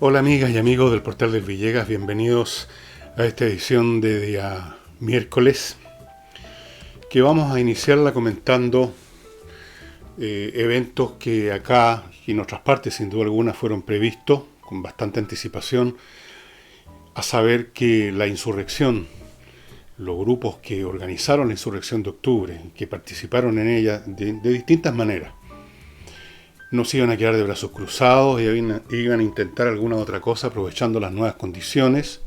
Hola amigas y amigos del Portal del Villegas, bienvenidos a esta edición de día miércoles, que vamos a iniciarla comentando eventos que acá y en otras partes sin duda alguna fueron previstos con bastante anticipación, a saber que la insurrección, los grupos que organizaron la insurrección de octubre, que participaron en ella de distintas maneras, no se iban a quedar de brazos cruzados y iban a intentar alguna otra cosa aprovechando las nuevas condiciones.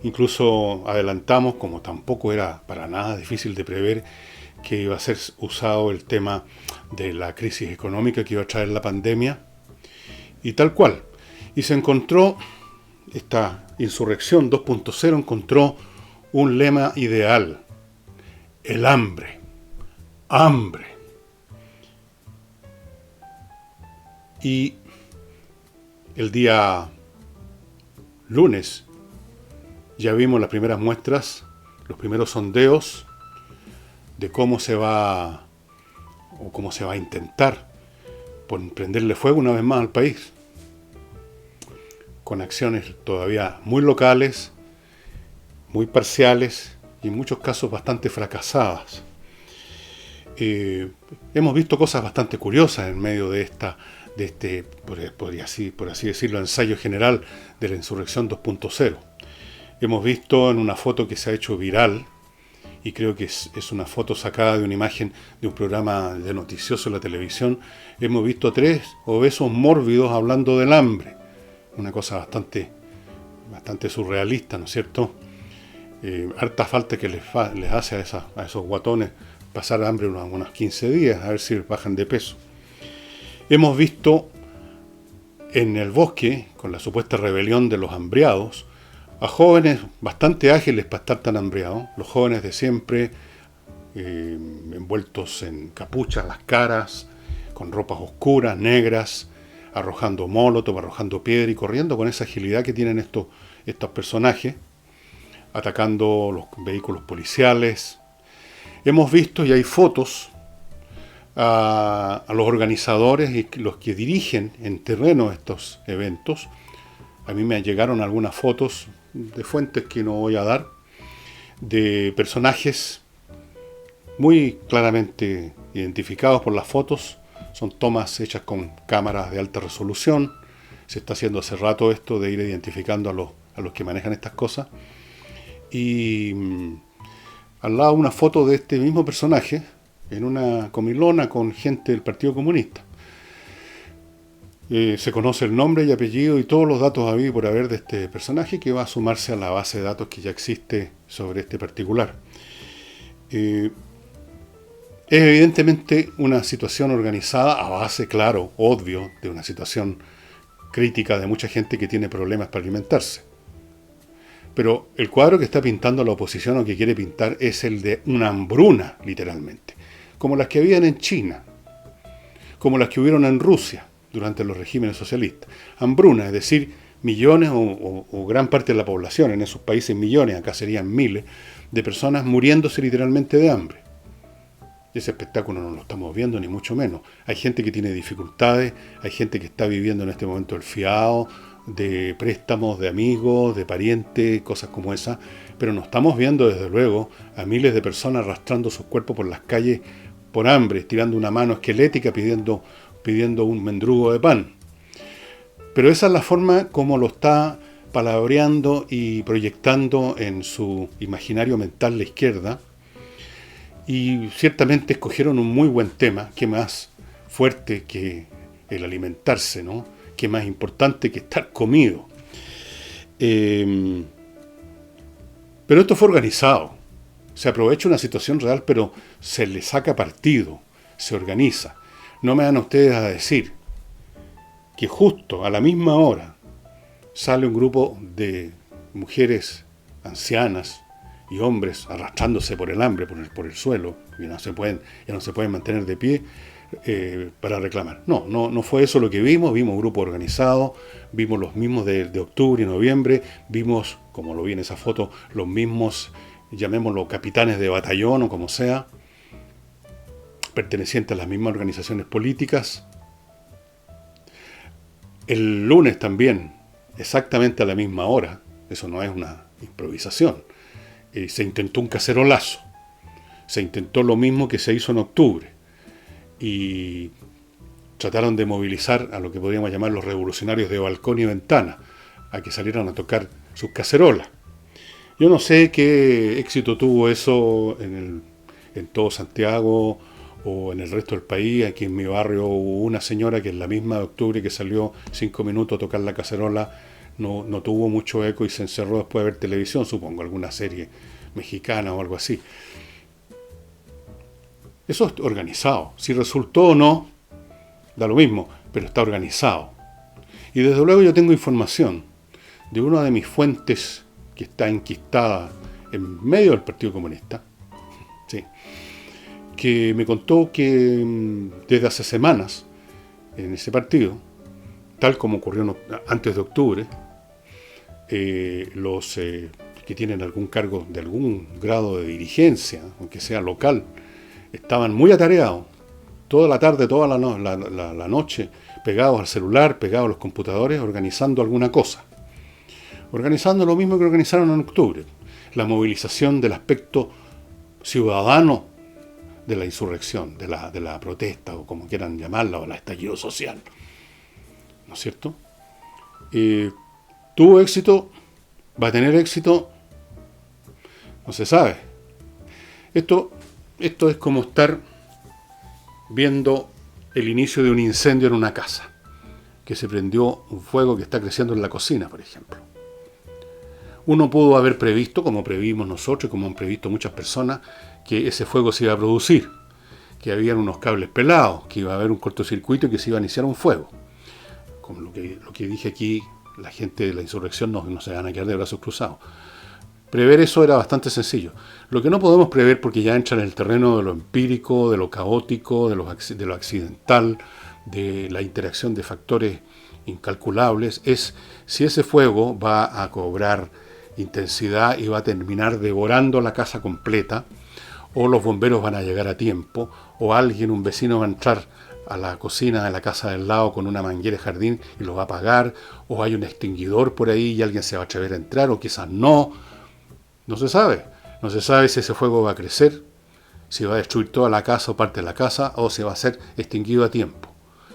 Incluso adelantamos, como tampoco era para nada difícil de prever, que iba a ser usado el tema de la crisis económica que iba a traer la pandemia, y tal cual. Y se encontró, esta insurrección 2.0 encontró un lema ideal: el hambre. Hambre. Y el día lunes ya vimos las primeras muestras, los primeros sondeos de cómo se va a intentar prenderle fuego una vez más al país, con acciones todavía muy locales, muy parciales y en muchos casos bastante fracasadas. Hemos visto cosas bastante curiosas en medio de este, por así decirlo, ensayo general de la insurrección 2.0. Hemos visto en una foto que se ha hecho viral, y creo que es una foto sacada de una imagen de un programa de noticioso en la televisión, hemos visto 3 obesos mórbidos hablando del hambre. Una cosa bastante surrealista, ¿no es cierto? Harta falta que les hace a esos guatones pasar hambre unos 15 días, a ver si bajan de peso. Hemos visto en el bosque, con la supuesta rebelión de los hambriados, a jóvenes bastante ágiles para estar tan hambriados, los jóvenes de siempre, envueltos en capuchas las caras, con ropas oscuras, negras, arrojando molotov, arrojando piedra y corriendo con esa agilidad que tienen estos personajes, atacando los vehículos policiales. Hemos visto, y hay fotos, a los organizadores y los que dirigen en terreno estos eventos. A mí me llegaron algunas fotos de fuentes que no voy a dar, de personajes muy claramente identificados por las fotos. Son tomas hechas con cámaras de alta resolución. Se está haciendo hace rato esto de ir identificando a los que manejan estas cosas. Y al lado una foto de este mismo personaje en una comilona con gente del Partido Comunista. Se conoce el nombre y apellido y todos los datos habidos por haber de este personaje, que va a sumarse a la base de datos que ya existe sobre este particular. Es evidentemente una situación organizada a base, claro, obvio, de una situación crítica de mucha gente que tiene problemas para alimentarse. Pero el cuadro que está pintando la oposición, o que quiere pintar, es el de una hambruna, literalmente, como las que habían en China, como las que hubieron en Rusia durante los regímenes socialistas. Hambruna, es decir, millones o gran parte de la población, en esos países millones, acá serían miles, de personas muriéndose literalmente de hambre. Ese espectáculo no lo estamos viendo, ni mucho menos. Hay gente que tiene dificultades, hay gente que está viviendo en este momento el fiado, de préstamos de amigos, de parientes, cosas como esas, pero no estamos viendo desde luego a miles de personas arrastrando sus cuerpos por las calles por hambre, estirando una mano esquelética pidiendo un mendrugo de pan. Pero esa es la forma como lo está palabreando y proyectando en su imaginario mental la izquierda, y ciertamente escogieron un muy buen tema, que más fuerte que el alimentarse, ¿no? Que más importante que estar comido. Pero esto fue organizado. Se aprovecha una situación real, pero se le saca partido, se organiza. No me van ustedes a decir que justo a la misma hora sale un grupo de mujeres ancianas y hombres arrastrándose por el hambre, por el suelo, y ya no se pueden mantener de pie, para reclamar. No fue eso lo que vimos. Vimos grupos organizados, vimos los mismos de octubre y noviembre, vimos, como lo vi en esa foto, los mismos, llamémoslo capitanes de batallón o como sea, pertenecientes a las mismas organizaciones políticas. El lunes también exactamente a la misma hora, eso no es una improvisación, se intentó un cacerolazo, se intentó lo mismo que se hizo en octubre, y trataron de movilizar a lo que podríamos llamar los revolucionarios de balcón y ventana, a que salieran a tocar sus cacerolas. Yo no sé qué éxito tuvo eso en todo Santiago o en el resto del país. Aquí en mi barrio hubo una señora que en la misma de octubre que salió 5 minutos a tocar la cacerola, no tuvo mucho eco y se encerró después de ver televisión, supongo, alguna serie mexicana o algo así. Eso es organizado. Si resultó o no, da lo mismo, pero está organizado. Y desde luego yo tengo información de una de mis fuentes que está enquistada en medio del Partido Comunista, sí, que me contó que desde hace semanas en ese partido, tal como ocurrió antes de octubre, los que tienen algún cargo de algún grado de dirigencia, aunque sea local, estaban muy atareados, toda la tarde, toda la noche, pegados al celular, pegados a los computadores, organizando alguna cosa. Organizando lo mismo que organizaron en octubre, la movilización del aspecto ciudadano de la insurrección, de la protesta, o como quieran llamarla, o el estallido social. ¿No es cierto? ¿Tuvo éxito? ¿Va a tener éxito? No se sabe. Esto es como estar viendo el inicio de un incendio en una casa, que se prendió un fuego que está creciendo en la cocina, por ejemplo. Uno pudo haber previsto, como previmos nosotros, como han previsto muchas personas, que ese fuego se iba a producir, que habían unos cables pelados, que iba a haber un cortocircuito y que se iba a iniciar un fuego. Como lo que dije aquí, la gente de la insurrección no se van a quedar de brazos cruzados. Prever eso era bastante sencillo. Lo que no podemos prever, porque ya entra en el terreno de lo empírico, de lo caótico, de lo accidental, de la interacción de factores incalculables, es si ese fuego va a cobrar intensidad y va a terminar devorando la casa completa, o los bomberos van a llegar a tiempo, o un vecino va a entrar a la cocina de la casa del lado con una manguera de jardín y lo va a apagar, o hay un extinguidor por ahí y alguien se va a atrever a entrar, o quizás no. No se sabe. No se sabe si ese fuego va a crecer, si va a destruir toda la casa o parte de la casa, o si va a ser extinguido a tiempo.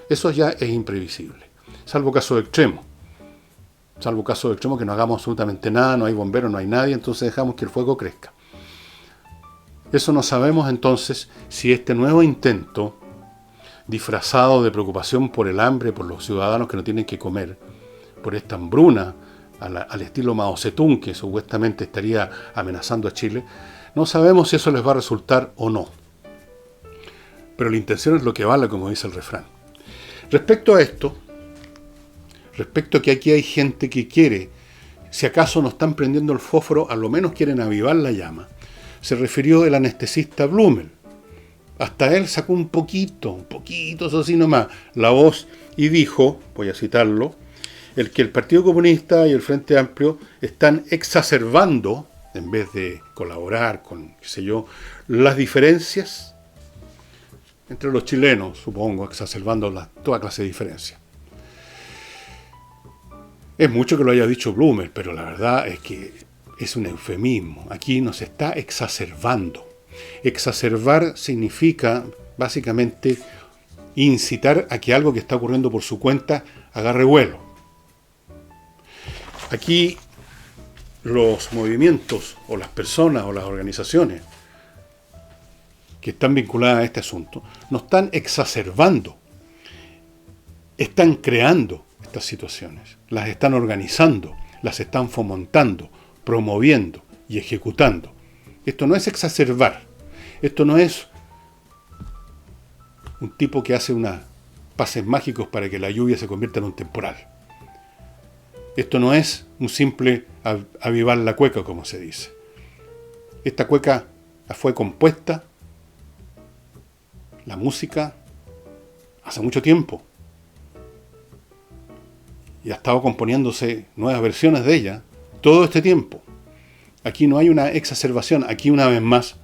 Eso ya es imprevisible, salvo caso extremo. Salvo caso extremo que no hagamos absolutamente nada, no hay bomberos, no hay nadie, entonces dejamos que el fuego crezca. Eso no sabemos entonces si este nuevo intento, disfrazado de preocupación por el hambre, por los ciudadanos que no tienen que comer, por esta hambruna, al estilo Mao Zedong, que supuestamente estaría amenazando a Chile, no sabemos si eso les va a resultar o no. Pero la intención es lo que vale, como dice el refrán. Respecto a esto, respecto a que aquí hay gente que quiere, si acaso no están prendiendo el fósforo, a lo menos quieren avivar la llama, se refirió el anestesista Blumel. Hasta él sacó un poquito, eso sí nomás, la voz y dijo, voy a citarlo, que el Partido Comunista y el Frente Amplio están exacerbando, en vez de colaborar con, las diferencias entre los chilenos, supongo, exacerbando toda clase de diferencias. Es mucho que lo haya dicho Blumel, pero la verdad es que es un eufemismo. Aquí nos está exacerbando. Exacerbar significa, básicamente, incitar a que algo que está ocurriendo por su cuenta agarre vuelo. Aquí los movimientos, o las personas, o las organizaciones que están vinculadas a este asunto, no están exacerbando, están creando estas situaciones, las están organizando, las están fomentando, promoviendo y ejecutando. Esto no es exacerbar, esto no es un tipo que hace unos pases mágicos para que la lluvia se convierta en un temporal. Esto no es un simple avivar la cueca, como se dice. Esta cueca fue compuesta, la música, hace mucho tiempo. Y ha estado componiéndose nuevas versiones de ella todo este tiempo. Aquí no hay una exacerbación. Aquí, una vez más,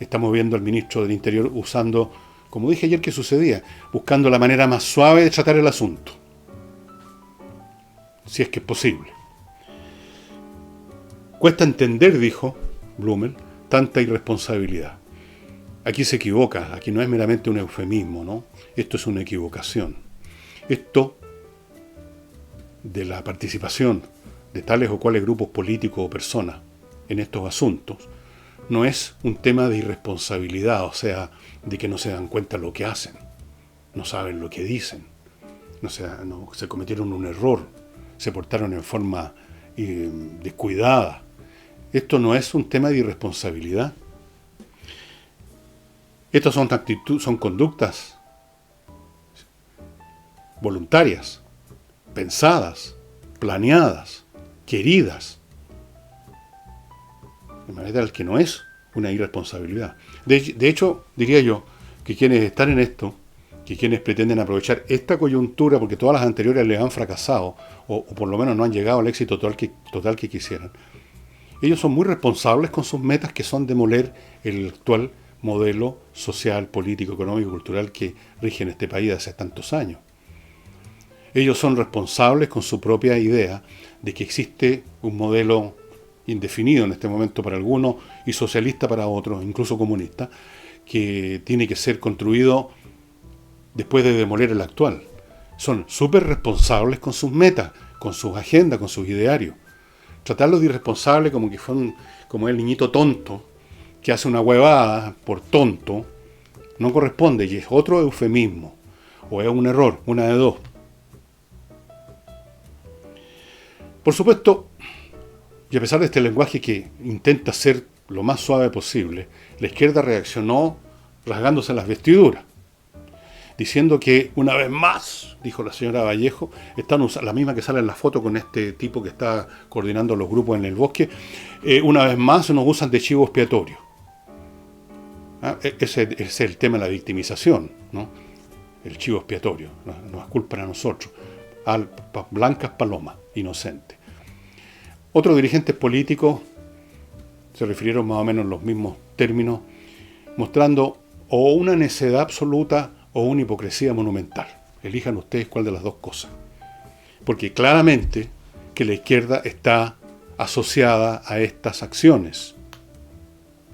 estamos viendo al ministro del Interior usando, como dije ayer que sucedía, buscando la manera más suave de tratar el asunto. si es que es posible. Cuesta entender, dijo Blumel, tanta irresponsabilidad. Aquí se equivoca, aquí no es meramente un eufemismo, ¿no? Esto es una equivocación. Esto de la participación de tales o cuales grupos políticos o personas en estos asuntos no es un tema de irresponsabilidad, o sea, de que no se dan cuenta de lo que hacen, no saben lo que dicen, no se cometieron un error, se portaron en forma descuidada. Esto no es un tema de irresponsabilidad. Estas son conductas voluntarias, pensadas, planeadas, queridas, de manera tal que no es una irresponsabilidad. De hecho, diría yo que quienes están en esto, que quienes pretenden aprovechar esta coyuntura, porque todas las anteriores les han fracasado, o por lo menos no han llegado al éxito total que quisieran, ellos son muy responsables con sus metas, que son demoler el actual modelo social, político, económico, cultural que rige en este país desde hace tantos años. Ellos son responsables con su propia idea de que existe un modelo indefinido en este momento para algunos y socialista para otros, incluso comunista, que tiene que ser construido después de demoler el actual. Son súper responsables con sus metas, con sus agendas, con sus idearios. Tratarlos de irresponsable como que como el niñito tonto que hace una huevada por tonto, no corresponde, y es otro eufemismo, o es un error, una de dos. Por supuesto, y a pesar de este lenguaje que intenta ser lo más suave posible, la izquierda reaccionó rasgándose las vestiduras, diciendo que una vez más, dijo la señora Vallejo, la misma que sale en la foto con este tipo que está coordinando los grupos en el bosque, una vez más nos usan de chivo expiatorio. Ese es el tema de la victimización, ¿no? El chivo expiatorio, nos culpan a nosotros, blancas palomas, inocentes. Otros dirigentes políticos se refirieron más o menos en los mismos términos, mostrando o una necedad absoluta o una hipocresía monumental. Elijan ustedes cuál de las dos cosas. Porque claramente que la izquierda está asociada a estas acciones.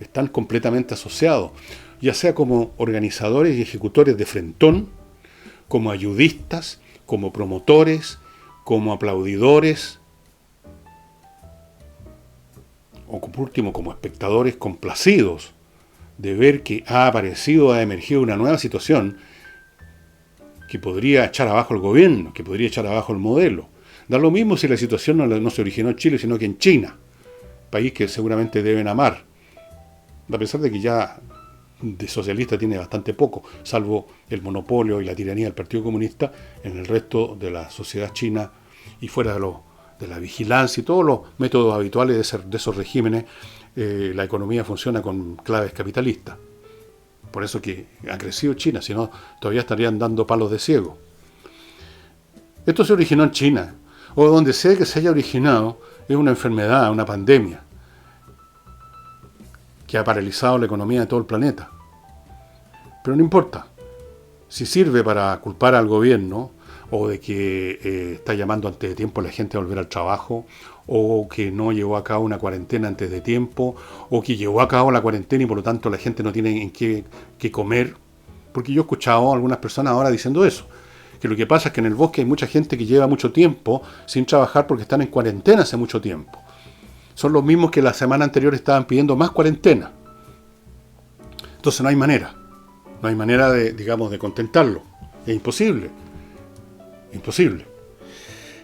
Están completamente asociados, ya sea como organizadores y ejecutores de frentón, como ayudistas, como promotores, como aplaudidores, o por último como espectadores complacidos de ver que ha emergido una nueva situación que podría echar abajo el gobierno, que podría echar abajo el modelo. Da lo mismo si la situación no se originó en Chile, sino que en China, país que seguramente deben amar, a pesar de que ya de socialista tiene bastante poco, salvo el monopolio y la tiranía del Partido Comunista. En el resto de la sociedad china y fuera de la vigilancia y todos los métodos habituales de esos regímenes, la economía funciona con claves capitalistas. Por eso que ha crecido China, si no todavía estarían dando palos de ciego. Esto se originó en China, o donde sea que se haya originado, es una enfermedad, una pandemia, que ha paralizado la economía de todo el planeta. Pero no importa, si sirve para culpar al gobierno, o de que está llamando antes de tiempo a la gente a volver al trabajo, o que no llevó a cabo una cuarentena antes de tiempo, o que llevó a cabo la cuarentena y por lo tanto la gente no tiene en qué comer. Porque yo he escuchado a algunas personas ahora diciendo eso, que lo que pasa es que en el bosque hay mucha gente que lleva mucho tiempo sin trabajar porque están en cuarentena hace mucho tiempo. Son los mismos que la semana anterior estaban pidiendo más cuarentena. Entonces no hay manera de contentarlo. Es imposible.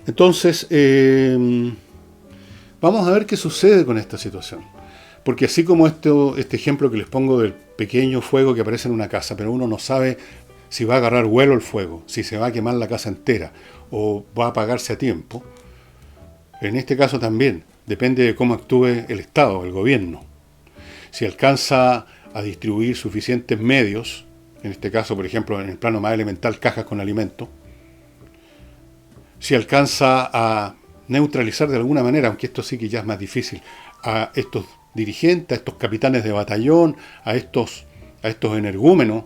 Entonces, vamos a ver qué sucede con esta situación. Porque así como este ejemplo que les pongo del pequeño fuego que aparece en una casa, pero uno no sabe si va a agarrar vuelo el fuego, si se va a quemar la casa entera o va a apagarse a tiempo, en este caso también depende de cómo actúe el Estado, el gobierno. Si alcanza a distribuir suficientes medios, en este caso, por ejemplo, en el plano más elemental, cajas con alimentos, si alcanza a neutralizar de alguna manera, aunque esto sí que ya es más difícil, a estos dirigentes, a estos capitanes de batallón, a estos energúmenos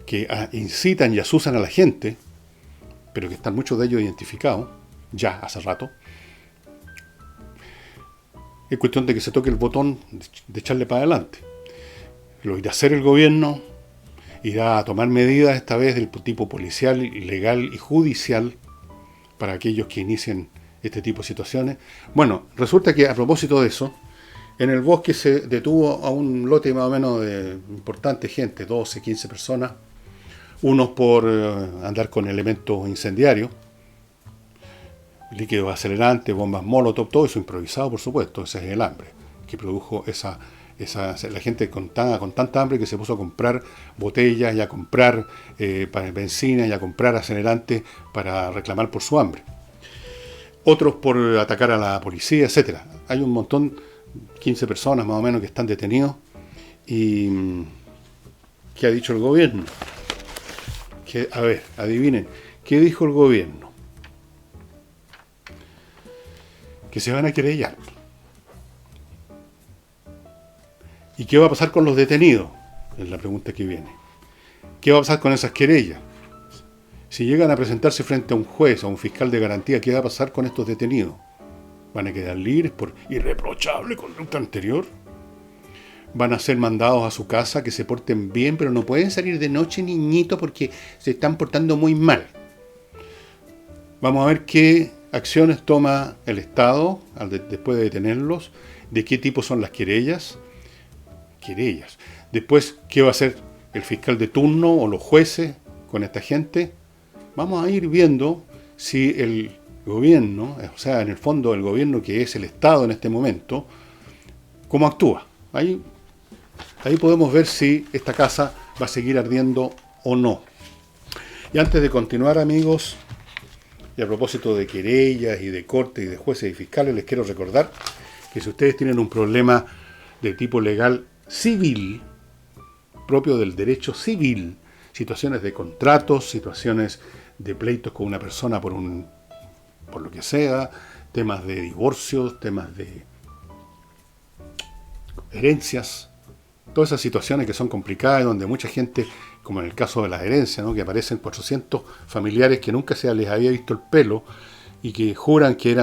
que incitan y asusan a la gente, pero que están muchos de ellos identificados, ya hace rato, Es cuestión de que se toque el botón de echarle para adelante. Lo irá a hacer el gobierno, irá a tomar medidas esta vez del tipo policial, legal y judicial para aquellos que inicien este tipo de situaciones. Bueno, resulta que a propósito de eso, en el bosque se detuvo a un lote más o menos de importante gente, 12, 15 personas, unos por andar con elementos incendiarios, líquidos acelerantes, bombas molotov, todo eso improvisado, por supuesto. Ese es el hambre que produjo la gente con tanta hambre que se puso a comprar botellas y a comprar benzina y a comprar acelerantes para reclamar por su hambre. Otros por atacar a la policía, etcétera. Hay un montón, 15 personas más o menos que están detenidos. Y ¿qué ha dicho el gobierno? A ver, adivinen, ¿qué dijo el gobierno? Que se van a querellar. ¿Y qué va a pasar con los detenidos? Es la pregunta que viene. ¿Qué va a pasar con esas querellas? Si llegan a presentarse frente a un juez o a un fiscal de garantía, ¿qué va a pasar con estos detenidos? ¿Van a quedar libres por irreprochable conducta anterior? ¿Van a ser mandados a su casa, que se porten bien, pero no pueden salir de noche, niñito, porque se están portando muy mal? Vamos a ver qué acciones toma el Estado después de detenerlos, de qué tipo son las querellas. Después, ¿qué va a hacer el fiscal de turno o los jueces con esta gente? Vamos a ir viendo si el gobierno, o sea, en el fondo el gobierno que es el Estado en este momento, cómo actúa. Ahí podemos ver si esta casa va a seguir ardiendo o no. Y antes de continuar, amigos, y a propósito de querellas y de cortes y de jueces y fiscales, les quiero recordar que si ustedes tienen un problema de tipo legal civil, propio del derecho civil, situaciones de contratos, situaciones de pleitos con una persona por lo que sea, temas de divorcios, temas de herencias, todas esas situaciones que son complicadas y donde mucha gente, como en el caso de las herencias, ¿no?, que aparecen 400 familiares que nunca se les había visto el pelo y que juran que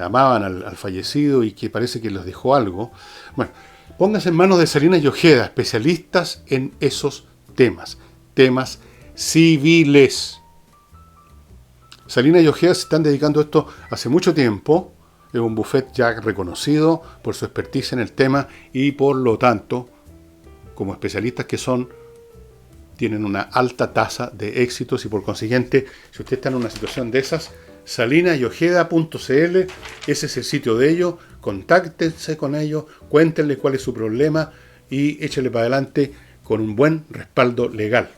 amaban al fallecido y que parece que les dejó algo. Bueno, pónganse en manos de Salinas y Ojeda, especialistas en esos temas civiles. Salinas y Ojeda se están dedicando a esto hace mucho tiempo. Es un bufete ya reconocido por su expertise en el tema y por lo tanto, como especialistas que son, tienen una alta tasa de éxitos y por consiguiente, si usted está en una situación de esas, salinasyojeda.cl, ese es el sitio de ellos, contáctense con ellos, cuéntenle cuál es su problema y échele para adelante con un buen respaldo legal.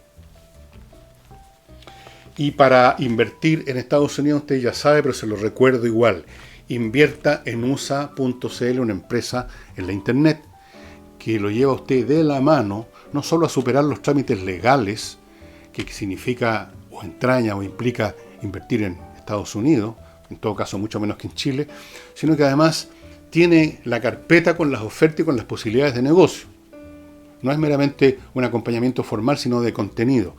Y para invertir en Estados Unidos, usted ya sabe, pero se lo recuerdo igual, invierta en USA.cl, una empresa en la internet que lo lleva a usted de la mano, no solo a superar los trámites legales, que significa o entraña o implica invertir en Estados Unidos, en todo caso mucho menos que en Chile, sino que además tiene la carpeta con las ofertas y con las posibilidades de negocio. No es meramente un acompañamiento formal, sino de contenido.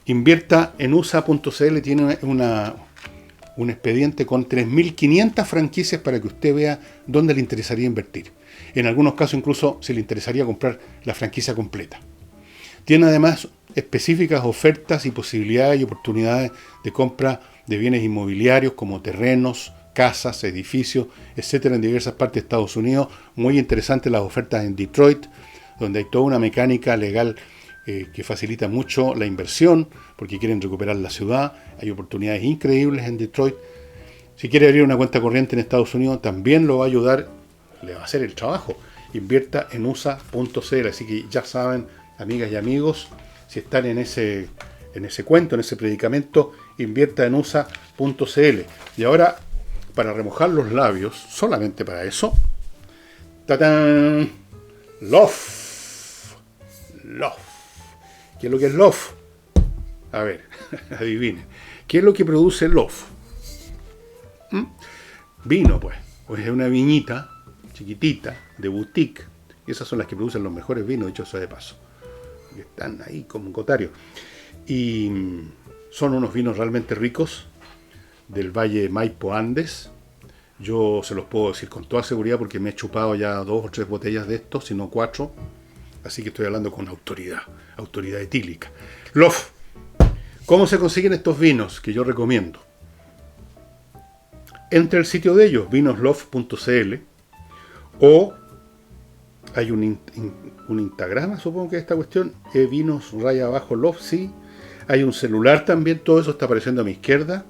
Invierta en USA.cl, tiene un expediente con 3.500 franquicias para que usted vea dónde le interesaría invertir. En algunos casos incluso se le interesaría comprar la franquicia completa. Tiene además específicas ofertas y posibilidades y oportunidades de compra de bienes inmobiliarios como terrenos, casas, edificios, etcétera, en diversas partes de Estados Unidos. Muy interesantes las ofertas en Detroit, donde hay toda una mecánica legal que facilita mucho la inversión, porque quieren recuperar la ciudad. Hay oportunidades increíbles en Detroit. Si quiere abrir una cuenta corriente en Estados Unidos, también lo va a ayudar, le va a hacer el trabajo. Invierta en USA.cl. Así que ya saben, amigas y amigos, si están en ese cuento, en ese predicamento, invierta en USA.cl. Y ahora, para remojar los labios, solamente para eso, ¡tatán! Love. ¿Qué es lo que es Love? A ver, adivinen. ¿Qué es lo que produce Love? Vino, pues. Pues es una viñita chiquitita, de boutique. Y esas son las que producen los mejores vinos, dicho sea de paso. Que están ahí como cotarios. Y son unos vinos realmente ricos del Valle Maipo Andes, Yo se los puedo decir con toda seguridad porque me he chupado ya 2 o 3 botellas de estos, si no 4. Así que estoy hablando con autoridad etílica. Lof. ¿Cómo se consiguen estos vinos que yo recomiendo? Entre el sitio de ellos, vinoslof.cl, o hay un Instagram, supongo que es esta cuestión, vinos_lof, sí. Hay un celular también, todo eso está apareciendo a mi izquierda.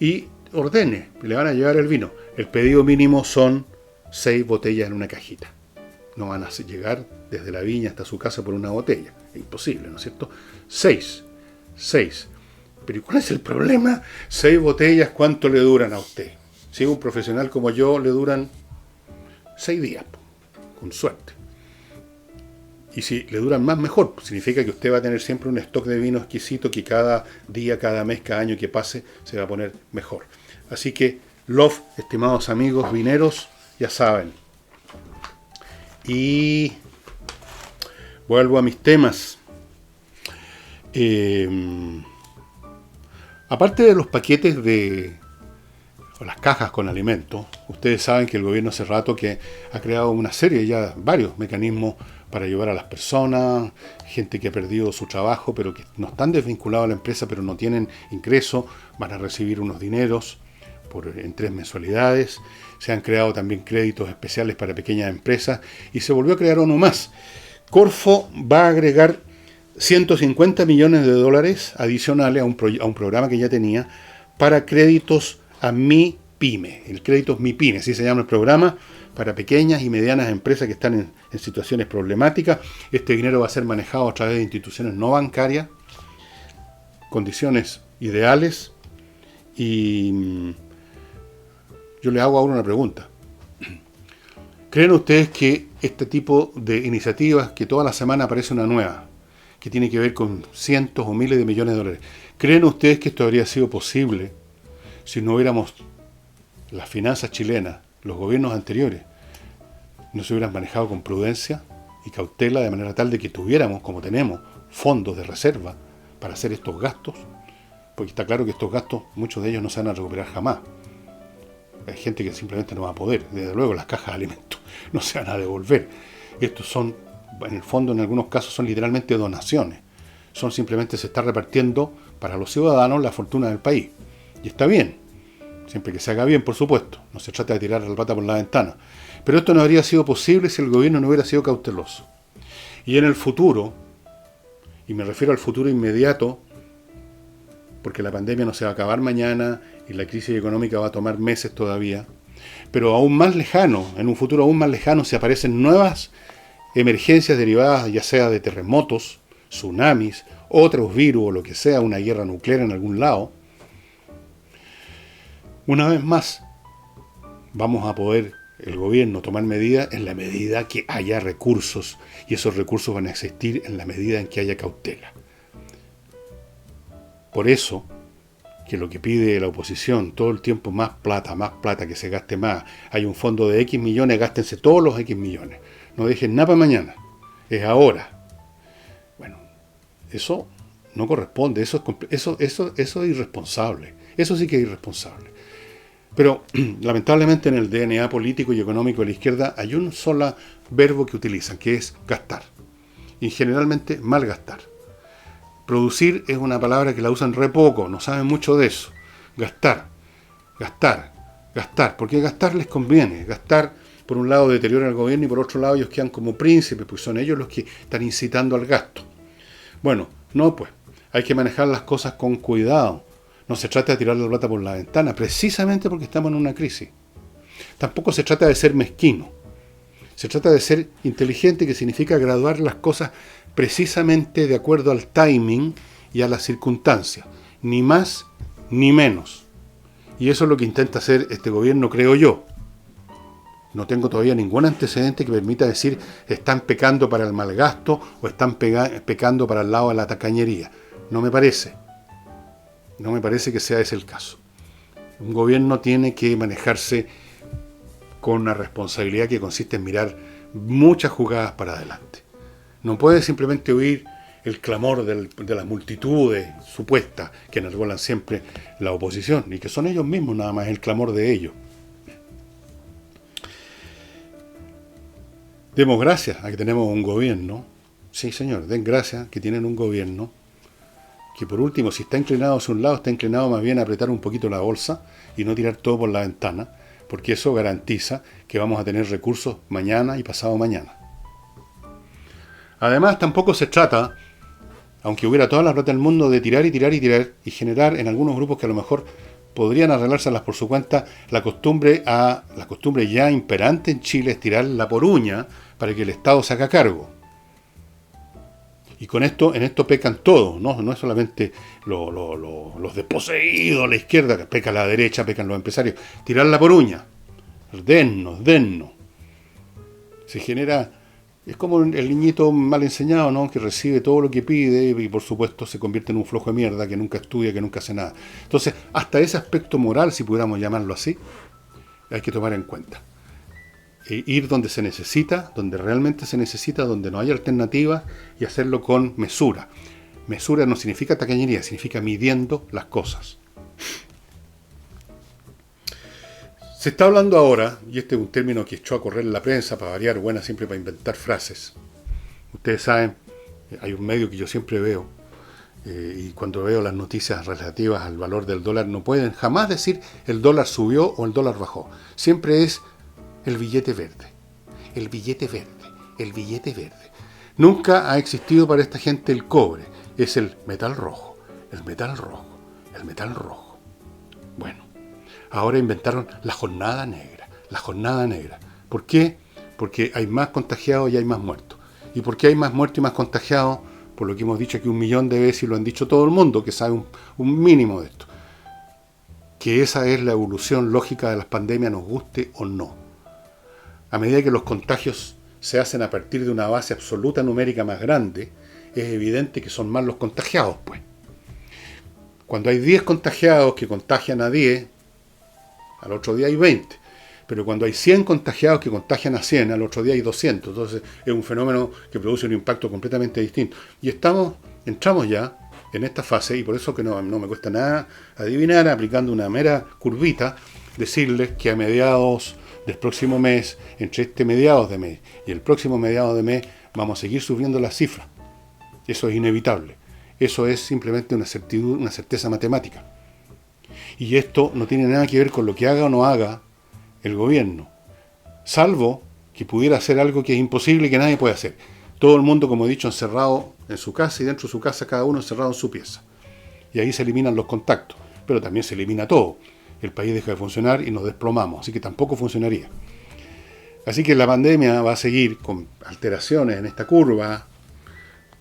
Y ordene, le van a llevar el vino. El pedido mínimo son 6 botellas en una cajita. No van a llegar desde la viña hasta su casa por una botella. Es imposible, ¿no es cierto? 6. Pero ¿y cuál es el problema? 6 botellas, ¿cuánto le duran a usted? Si un profesional como yo, le duran 6 días, con suerte. Y si le duran más, mejor. Significa que usted va a tener siempre un stock de vino exquisito que cada día, cada mes, cada año que pase, se va a poner mejor. Así que, Love, estimados amigos vineros, ya saben. Y vuelvo a mis temas. Aparte de los paquetes o las cajas con alimentos, ustedes saben que el gobierno hace rato que ha creado una serie, ya varios mecanismos para ayudar a las personas, gente que ha perdido su trabajo, pero que no están desvinculados a la empresa, pero no tienen ingreso, van a recibir unos dineros en 3 mensualidades. Se han creado también créditos especiales para pequeñas empresas y se volvió a crear uno más. Corfo va a agregar 150 millones de dólares adicionales a un programa que ya tenía para créditos a MIPYME. El crédito es MIPYME, así se llama el programa, para pequeñas y medianas empresas que están en situaciones problemáticas. Este dinero va a ser manejado a través de instituciones no bancarias, condiciones ideales. Y yo les hago ahora una pregunta. ¿Creen ustedes que este tipo de iniciativas, que toda la semana aparece una nueva, que tiene que ver con cientos o miles de millones de dólares, creen ustedes que esto habría sido posible si no hubiéramos las finanzas chilenas, los gobiernos anteriores, no se hubieran manejado con prudencia y cautela de manera tal de que tuviéramos, como tenemos, fondos de reserva para hacer estos gastos? Porque está claro que estos gastos, muchos de ellos no se van a recuperar jamás. Hay gente que simplemente no va a poder. Desde luego las cajas de alimentos no se van a devolver. Estos son, en el fondo, en algunos casos son literalmente donaciones. Son simplemente, se está repartiendo para los ciudadanos la fortuna del país. Y está bien, siempre que se haga bien, por supuesto. No se trata de tirar la pata por la ventana. Pero esto no habría sido posible si el gobierno no hubiera sido cauteloso. Y en el futuro, y me refiero al futuro inmediato, porque la pandemia no se va a acabar mañana y la crisis económica va a tomar meses todavía, pero aún más lejano, en un futuro aún más lejano, se aparecen nuevas emergencias derivadas ya sea de terremotos, tsunamis, otros virus o lo que sea, una guerra nuclear en algún lado. Una vez más, vamos a poder el gobierno tomar medidas en la medida que haya recursos, y esos recursos van a existir en la medida en que haya cautela. Por eso, que lo que pide la oposición todo el tiempo, más plata, que se gaste más. Hay un fondo de X millones, gástense todos los X millones. No dejen nada para mañana, es ahora. Bueno, eso no corresponde, eso es irresponsable. Eso sí que es irresponsable. Pero lamentablemente en el DNA político y económico de la izquierda hay un solo verbo que utilizan, que es gastar. Y generalmente malgastar. Producir es una palabra que la usan re poco, no saben mucho de eso. Gastar, porque gastar les conviene. Gastar, por un lado, deteriora al gobierno y por otro lado ellos quedan como príncipes, pues son ellos los que están incitando al gasto. Bueno, no pues, hay que manejar las cosas con cuidado. No se trata de tirar la plata por la ventana, precisamente porque estamos en una crisis. Tampoco se trata de ser mezquino. Se trata de ser inteligente, que significa graduar las cosas precisamente de acuerdo al timing y a las circunstancias. Ni más ni menos. Y eso es lo que intenta hacer este gobierno, creo yo. No tengo todavía ningún antecedente que permita decir están pecando para el mal gasto o están pecando para el lado de la tacañería. No me parece. No me parece que sea ese el caso. Un gobierno tiene que manejarse con una responsabilidad que consiste en mirar muchas jugadas para adelante. No puede simplemente oír el clamor de las multitudes supuestas que enarbolan siempre la oposición, y que son ellos mismos nada más el clamor de ellos. Demos gracias a que tenemos un gobierno. Sí, señor, den gracias que tienen un gobierno que por último, si está inclinado hacia un lado, está inclinado más bien a apretar un poquito la bolsa y no tirar todo por la ventana, porque eso garantiza que vamos a tener recursos mañana y pasado mañana. Además, tampoco se trata, aunque hubiera toda la plata del mundo, de tirar y tirar y tirar y generar en algunos grupos que a lo mejor podrían arreglárselas por su cuenta, la costumbre ya imperante en Chile es tirarla por uña para que el Estado se haga cargo. Y con esto, en esto pecan todos, no es solamente los desposeídos a la izquierda, que peca la derecha, pecan los empresarios. Tirarla por uña. Dennos. Se genera, es como el niñito mal enseñado, ¿no? Que recibe todo lo que pide y por supuesto se convierte en un flojo de mierda que nunca estudia, que nunca hace nada. Entonces, hasta ese aspecto moral, si pudiéramos llamarlo así, hay que tomar en cuenta. Ir donde se necesita, donde realmente se necesita, donde no hay alternativas y hacerlo con mesura. Mesura no significa tacañería, significa midiendo las cosas. Se está hablando ahora, y este es un término que echó a correr en la prensa para variar, buena siempre para inventar frases. Ustedes saben, hay un medio que yo siempre veo, y cuando veo las noticias relativas al valor del dólar, no pueden jamás decir el dólar subió o el dólar bajó. Siempre es el billete verde, el billete verde, el billete verde. Nunca ha existido para esta gente el cobre, es el metal rojo, el metal rojo, el metal rojo. Bueno, ahora inventaron la jornada negra, la jornada negra. ¿Por qué? Porque hay más contagiados y hay más muertos. ¿Y por qué hay más muertos y más contagiados? Por lo que hemos dicho aquí 1.000.000 de veces y lo han dicho todo el mundo que sabe un mínimo de esto. Que esa es la evolución lógica de las pandemias, nos guste o no. A medida que los contagios se hacen a partir de una base absoluta numérica más grande, es evidente que son más los contagiados, pues. Cuando hay 10 contagiados que contagian a 10, al otro día hay 20. Pero cuando hay 100 contagiados que contagian a 100, al otro día hay 200. Entonces es un fenómeno que produce un impacto completamente distinto. Y entramos ya en esta fase, y por eso que no me cuesta nada adivinar, aplicando una mera curvita, decirles que a mediados del próximo mes, entre este mediados de mes y el próximo mediados de mes, vamos a seguir subiendo las cifras. Eso es inevitable. Eso es simplemente una certeza matemática. Y esto no tiene nada que ver con lo que haga o no haga el gobierno, salvo que pudiera hacer algo que es imposible y que nadie puede hacer. Todo el mundo, como he dicho, encerrado en su casa, y dentro de su casa cada uno encerrado en su pieza. Y ahí se eliminan los contactos, pero también se elimina todo. El país deja de funcionar y nos desplomamos, así que tampoco funcionaría. Así que la pandemia va a seguir con alteraciones en esta curva,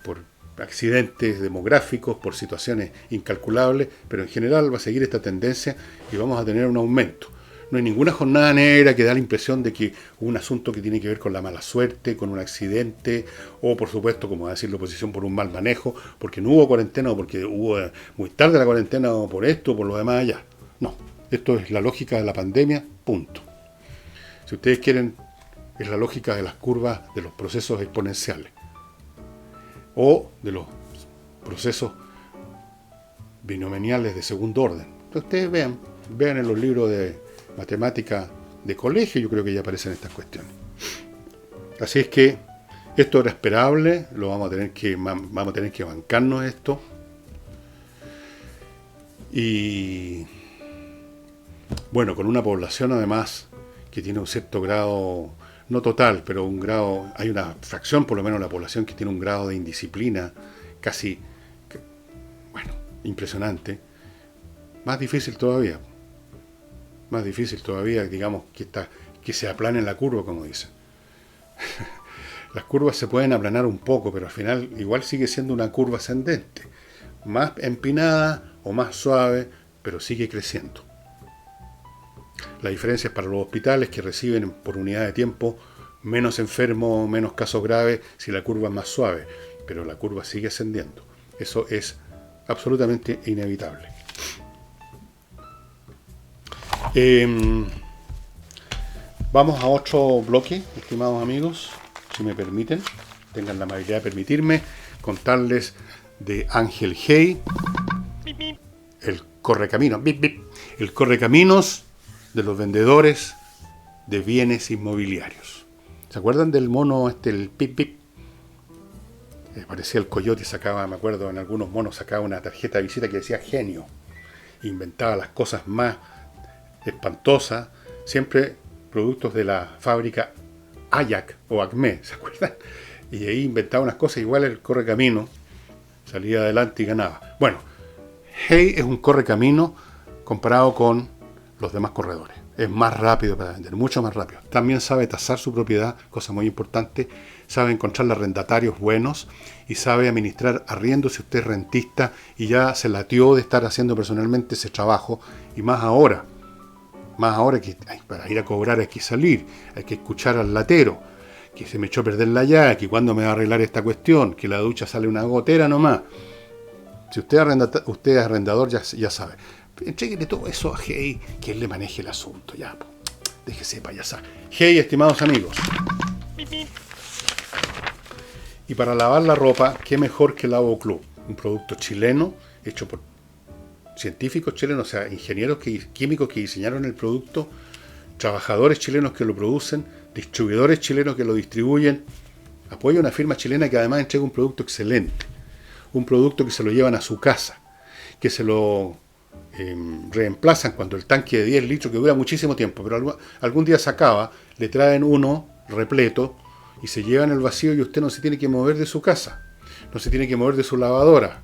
por accidentes demográficos, por situaciones incalculables, pero en general va a seguir esta tendencia y vamos a tener un aumento. No hay ninguna jornada negra que da la impresión de que hubo un asunto que tiene que ver con la mala suerte, con un accidente, o por supuesto, como va a decir la oposición, por un mal manejo, porque no hubo cuarentena, o porque hubo muy tarde la cuarentena, o por esto, o por lo demás allá. No, esto es la lógica de la pandemia, punto. Si ustedes quieren, es la lógica de las curvas de los procesos exponenciales, o de los procesos binomiales de segundo orden. Entonces ustedes vean en los libros de matemática de colegio, yo creo que ya aparecen estas cuestiones. Así es que esto era esperable, vamos a tener que bancarnos esto. Y bueno, con una población además que tiene un cierto grado, no total, pero un grado, hay una fracción por lo menos de la población que tiene un grado de indisciplina casi, bueno, impresionante. Más difícil todavía, digamos, que se aplane la curva, como dicen. Las curvas se pueden aplanar un poco, pero al final igual sigue siendo una curva ascendente, más empinada o más suave, pero sigue creciendo. La diferencia es para los hospitales, que reciben por unidad de tiempo menos enfermos, menos casos graves, si la curva es más suave, pero la curva sigue ascendiendo. Eso es absolutamente inevitable. Vamos a otro bloque, estimados amigos, si me permiten, tengan la amabilidad de permitirme contarles de Ángel Hey, el correcaminos, el correcaminos de los vendedores de bienes inmobiliarios. ¿Se acuerdan del mono el Pip Pip? Parecía el coyote, sacaba, me acuerdo, en algunos monos sacaba una tarjeta de visita que decía genio. Inventaba las cosas más espantosas, siempre productos de la fábrica Ajax o Acme, ¿se acuerdan? Y ahí inventaba unas cosas, igual el correcamino, salía adelante y ganaba. Bueno, Hey es un correcamino comparado con los demás corredores. Es más rápido para vender, mucho más rápido. También sabe tasar su propiedad, cosa muy importante. Sabe encontrar arrendatarios buenos y sabe administrar arriendos si usted es rentista y ya se latió de estar haciendo personalmente ese trabajo. Y más ahora que para ir a cobrar hay que salir, hay que escuchar al latero, que se me echó a perder la llave, que cuándo me va a arreglar esta cuestión, que la ducha sale una gotera nomás. Si usted es arrendador, ya sabe. Entréguele todo eso a Hey, que él le maneje el asunto. Ya, déjese payasar. Hey, estimados amigos. Y para lavar la ropa, qué mejor que Lavo Club. Un producto chileno, hecho por científicos chilenos, o sea, ingenieros químicos que diseñaron el producto, trabajadores chilenos que lo producen, distribuidores chilenos que lo distribuyen. Apoya una firma chilena que además entrega un producto excelente. Un producto que se lo llevan a su casa, que se lo reemplazan cuando el tanque de 10 litros, que dura muchísimo tiempo, pero algún día se acaba, le traen uno repleto y se llevan el vacío y usted no se tiene que mover de su casa, no se tiene que mover de su lavadora.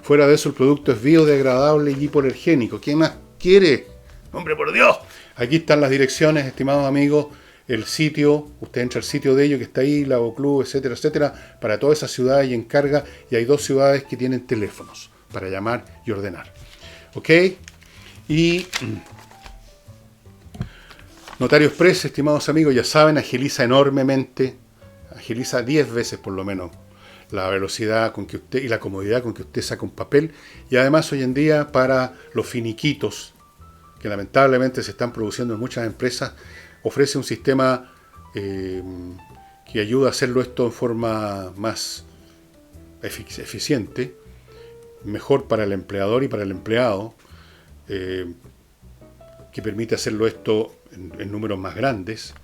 Fuera de eso, el producto es biodegradable y hipoalergénico. ¿Qué más quiere? ¡Hombre, por Dios! Aquí están las direcciones, estimados amigos, el sitio, usted entra al sitio de ellos que está ahí, Lavo Club, etcétera, etcétera, para todas esas ciudades y encarga, y hay 2 ciudades que tienen teléfonos para llamar y ordenar. ¿Ok? Y Notario Express, estimados amigos, ya saben, agiliza enormemente, agiliza 10 veces por lo menos la velocidad con que usted y la comodidad con que usted saca un papel, y además hoy en día para los finiquitos que lamentablemente se están produciendo en muchas empresas, ofrece un sistema que ayuda a hacerlo esto en forma más eficiente, mejor para el empleador y para el empleado, que permite hacerlo esto en números más grandes.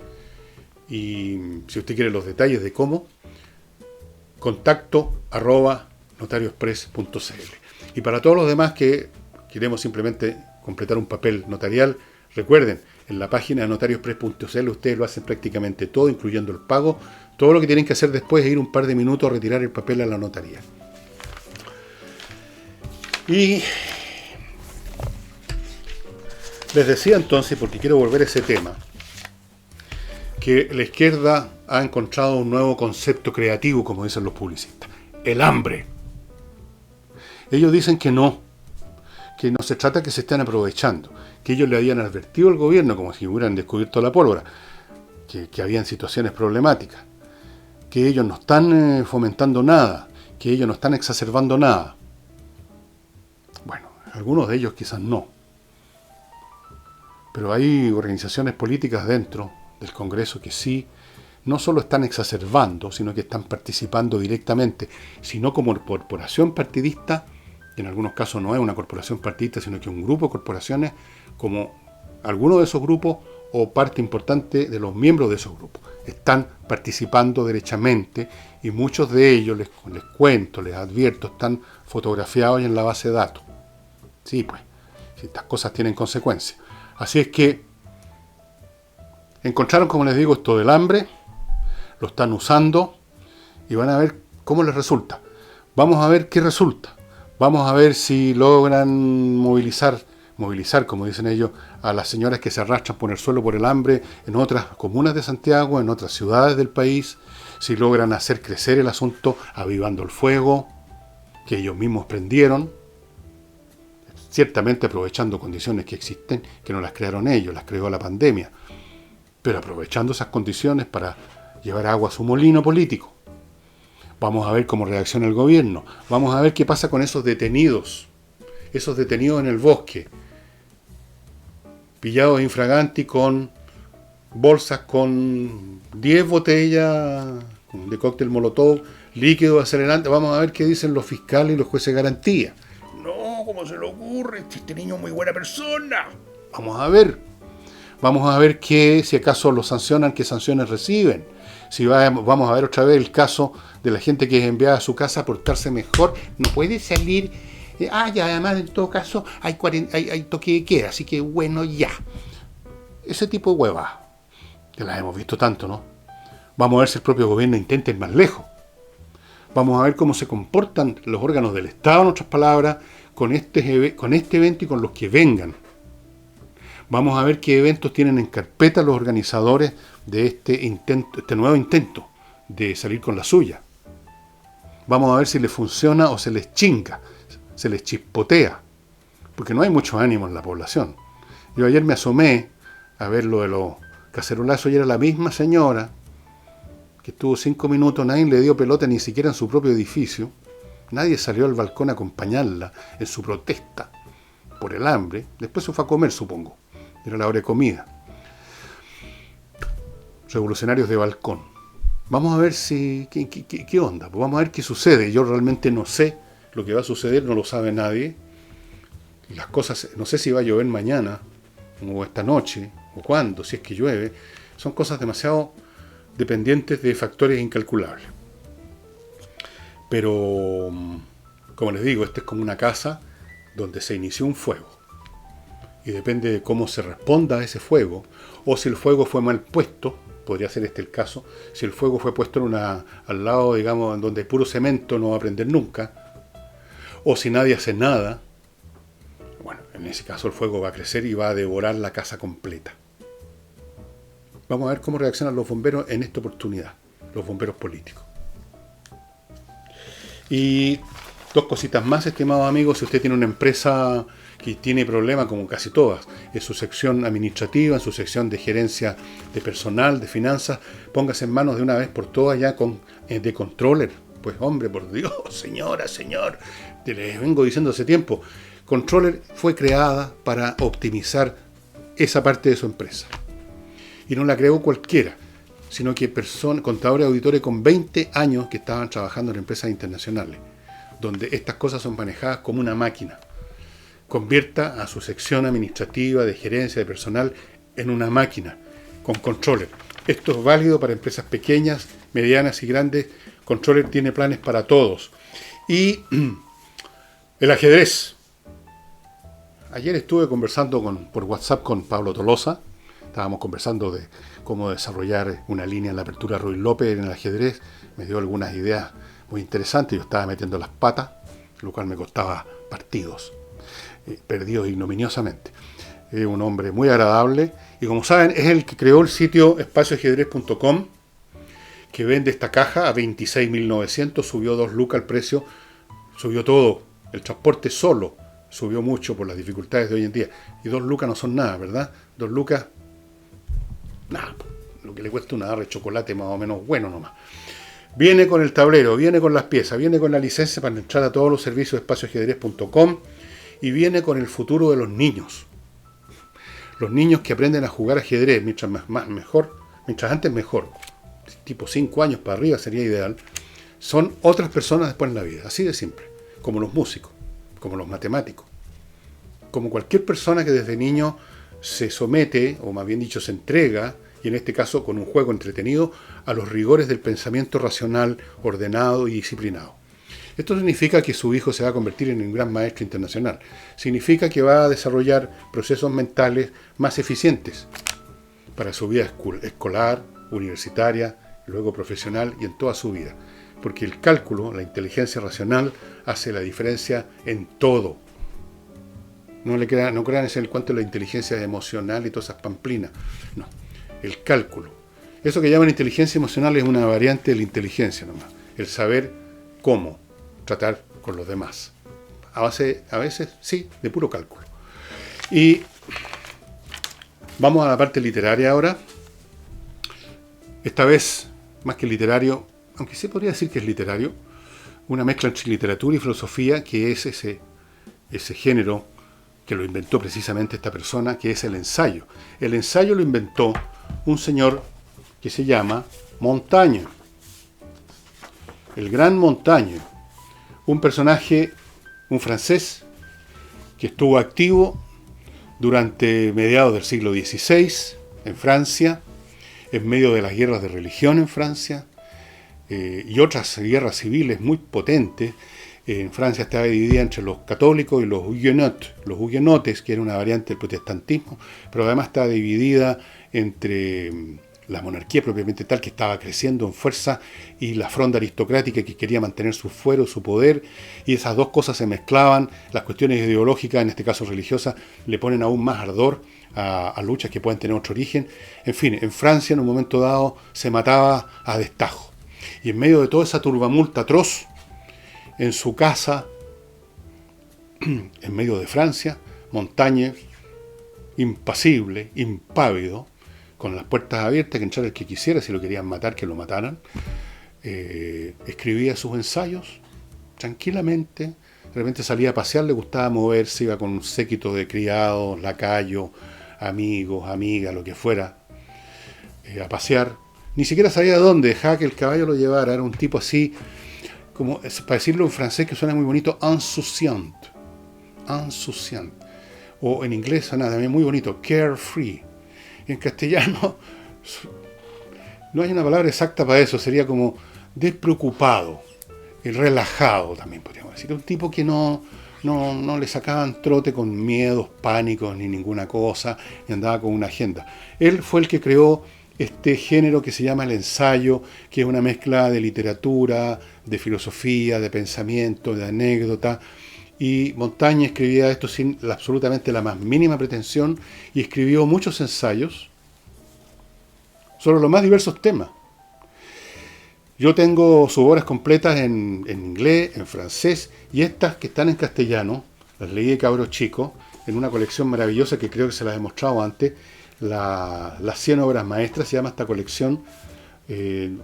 Y si usted quiere los detalles de cómo, contacto@notarioexpress.cl. Y para todos los demás que queremos simplemente completar un papel notarial, recuerden, en la página de notarioexpress.cl ustedes lo hacen prácticamente todo, incluyendo el pago. Todo lo que tienen que hacer después es ir un par de minutos a retirar el papel a la notaría. Y les decía entonces, porque quiero volver a ese tema, que la izquierda ha encontrado un nuevo concepto creativo, como dicen los publicistas: el hambre. Ellos dicen que no se trata que se estén aprovechando, que ellos le habían advertido al gobierno, como si hubieran descubierto la pólvora, que habían situaciones problemáticas, que ellos no están fomentando nada, que ellos no están exacerbando nada. Bueno, algunos de ellos quizás no. Pero hay organizaciones políticas dentro del Congreso que sí, no solo están exacerbando, sino que están participando directamente, sino como corporación partidista, que en algunos casos no es una corporación partidista, sino que un grupo de corporaciones, como algunos de esos grupos o parte importante de los miembros de esos grupos, están participando derechamente, y muchos de ellos, les cuento, les advierto, están fotografiados en la base de datos. Sí, pues, si estas cosas tienen consecuencias. Así es que encontraron, como les digo, esto del hambre, lo están usando y van a ver cómo les resulta. Vamos a ver qué resulta. Vamos a ver si logran movilizar, como dicen ellos, a las señoras que se arrastran por el suelo por el hambre en otras comunas de Santiago, en otras ciudades del país, si logran hacer crecer el asunto avivando el fuego que ellos mismos prendieron, ciertamente aprovechando condiciones que existen, que no las crearon ellos, las creó la pandemia, pero aprovechando esas condiciones para llevar agua a su molino político. Vamos a ver cómo reacciona el gobierno. Vamos a ver qué pasa con esos detenidos en el bosque, pillados infraganti con bolsas con 10 botellas de cóctel molotov, líquido acelerante. Vamos a ver qué dicen los fiscales y los jueces de garantía. No, ¿cómo se le ocurre? Este niño es muy buena persona. Vamos a ver que si acaso lo sancionan, qué sanciones reciben. Si vamos a ver otra vez el caso de la gente que es enviada a su casa a portarse mejor, no puede salir. Y además en todo caso hay toque de queda, así que bueno, ya. Ese tipo de huevas, que las hemos visto tanto, ¿no? Vamos a ver si el propio gobierno intenta ir más lejos. Vamos a ver cómo se comportan los órganos del Estado, en otras palabras, con este evento y con los que vengan. Vamos a ver qué eventos tienen en carpeta los organizadores de este nuevo intento de salir con la suya. Vamos a ver si les funciona o se les chinga, se les chispotea, porque no hay mucho ánimo en la población. Yo ayer me asomé a ver lo de los cacerolazos y era la misma señora que estuvo 5 minutos, nadie le dio pelota ni siquiera en su propio edificio, nadie salió al balcón a acompañarla en su protesta por el hambre, después se fue a comer, supongo, era la hora de comida. Revolucionarios de balcón. Vamos a ver qué onda, pues vamos a ver qué sucede. Yo realmente no sé lo que va a suceder, no lo sabe nadie. Las cosas, no sé si va a llover mañana, o esta noche, o cuándo, si es que llueve. Son cosas demasiado dependientes de factores incalculables. Pero, como les digo, esta es como una casa donde se inició un fuego. Y depende de cómo se responda a ese fuego, o si el fuego fue mal puesto, podría ser este el caso, si el fuego fue puesto al lado, digamos, en donde puro cemento no va a prender nunca, o si nadie hace nada, bueno, en ese caso el fuego va a crecer y va a devorar la casa completa. Vamos a ver cómo reaccionan los bomberos en esta oportunidad, los bomberos políticos. Y 2 cositas más, estimados amigos. Si usted tiene una empresa que tiene problemas, como casi todas, en su sección administrativa, en su sección de gerencia de personal, de finanzas, póngase en manos de una vez por todas ya de controller. Pues hombre, por Dios, señora, señor, te les vengo diciendo hace tiempo, Controller fue creada para optimizar esa parte de su empresa. Y no la creó cualquiera, sino que contadores y auditores con 20 años que estaban trabajando en empresas internacionales, donde estas cosas son manejadas como una máquina. Convierta a su sección administrativa, de gerencia, de personal, en una máquina, con Controller. Esto es válido para empresas pequeñas, medianas y grandes. Controller tiene planes para todos. Y el ajedrez. Ayer estuve conversando por WhatsApp con Pablo Tolosa. Estábamos conversando de cómo desarrollar una línea en la apertura Ruiz López en el ajedrez. Me dio algunas ideas muy interesantes. Yo estaba metiendo las patas, lo cual me costaba partidos. Perdidos ignominiosamente. Es un hombre muy agradable. Y como saben, es el que creó el sitio espacioajedrez.com, que vende esta caja a 26.900. Subió 2 lucas el precio. Subió todo. El transporte solo subió mucho por las dificultades de hoy en día. Y 2 lucas no son nada, ¿verdad? 2 lucas... nada, lo que le cuesta una barra de chocolate más o menos bueno nomás. Viene con el tablero, viene con las piezas, viene con la licencia para entrar a todos los servicios de espacioajedrez.com y viene con el futuro de los niños. Los niños que aprenden a jugar ajedrez, mientras antes mejor, tipo 5 años para arriba sería ideal, son otras personas después en la vida, así de simple, como los músicos, como los matemáticos, como cualquier persona que desde niño se somete, o más bien dicho, se entrega, y en este caso con un juego entretenido, a los rigores del pensamiento racional, ordenado y disciplinado. Esto significa que su hijo se va a convertir en un gran maestro internacional. Significa que va a desarrollar procesos mentales más eficientes para su vida escolar, universitaria, luego profesional y en toda su vida. Porque el cálculo, la inteligencia racional, hace la diferencia en todo. No crean en el cuento de la inteligencia emocional y todas esas pamplinas. No, el cálculo. Eso que llaman inteligencia emocional es una variante de la inteligencia nomás. El saber cómo tratar con los demás. A veces, sí, de puro cálculo. Y vamos a la parte literaria ahora. Esta vez, más que literario, aunque se podría decir que es literario, una mezcla entre literatura y filosofía, que es ese género que lo inventó precisamente esta persona, que es el ensayo. El ensayo lo inventó un señor que se llama Montaigne. El gran Montaigne. Un personaje, un francés, que estuvo activo durante mediados del siglo XVI en Francia en medio de las guerras de religión en Francia, y otras guerras civiles muy potentes. En Francia estaba dividida entre los católicos y los huguenotes, que era una variante del protestantismo, pero además estaba dividida entre la monarquía propiamente tal, que estaba creciendo en fuerza, y la fronda aristocrática, que quería mantener su fuero, su poder, y esas dos cosas se mezclaban. Las cuestiones ideológicas, en este caso religiosas, le ponen aún más ardor a luchas que pueden tener otro origen. En fin, en Francia en un momento dado se mataba a destajo. Y en medio de toda esa turbamulta atroz, en su casa, en medio de Francia, Montaigne, impasible, impávido, con las puertas abiertas, que entrara el que quisiera, si lo querían matar, que lo mataran, escribía sus ensayos tranquilamente. De repente salía a pasear, le gustaba moverse, iba con un séquito de criados, lacayos, amigos, amigas, lo que fuera, a pasear. Ni siquiera sabía de dónde, dejaba que el caballo lo llevara. Era un tipo así, como, para decirlo en francés que suena muy bonito, insouciant. Insouciant. O en inglés suena también muy bonito, carefree. En castellano no hay una palabra exacta para eso, sería como despreocupado, relajado también podríamos decir. Un tipo que no le sacaban trote con miedos, pánicos, ni ninguna cosa, ni andaba con una agenda. Él fue el que creó este género que se llama el ensayo, que es una mezcla de literatura, de filosofía, de pensamiento, de anécdota. Y Montaigne escribía esto sin absolutamente la más mínima pretensión, y escribió muchos ensayos sobre los más diversos temas. Yo tengo sus obras completas en inglés, en francés, y estas que están en castellano, las leí de cabro chico, en una colección maravillosa que creo que se las he mostrado antes, las 100 obras maestras, se llama esta colección,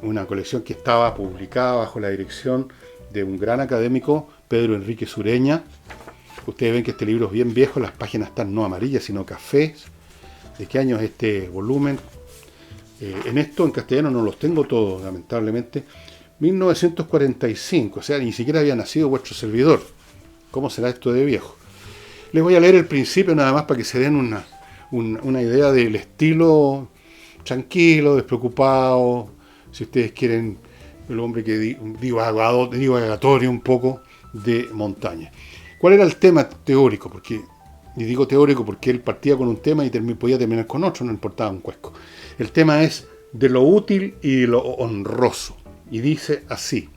una colección que estaba publicada bajo la dirección de un gran académico, Pedro Enrique Sureña. Ustedes ven que este libro es bien viejo, las páginas están no amarillas, sino cafés. ¿De qué año es este volumen? En esto, en castellano, no los tengo todos, lamentablemente. 1945, o sea, ni siquiera había nacido vuestro servidor. ¿Cómo será esto de viejo? Les voy a leer el principio nada más para que se den una idea del estilo tranquilo, despreocupado, si ustedes quieren, el hombre que divagatorio un poco de Montaigne. ¿Cuál era el tema teórico? Y digo teórico porque él partía con un tema y podía terminar con otro, no importaba un cuesco. El tema es de lo útil y de lo honroso. Y dice así: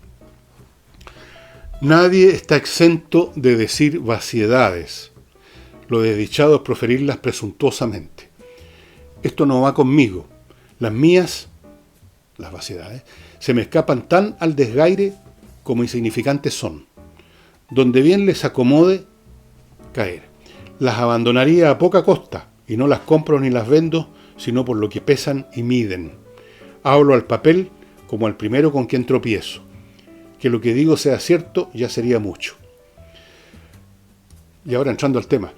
nadie está exento de decir vaciedades. Lo desdichado es proferirlas presuntuosamente. Esto no va conmigo. Las mías, las vaciedades, se me escapan tan al desgaire como insignificantes son. Donde bien les acomode caer. Las abandonaría a poca costa, y no las compro ni las vendo, sino por lo que pesan y miden. Hablo al papel como al primero con quien tropiezo. Que lo que digo sea cierto ya sería mucho. Y ahora entrando al tema.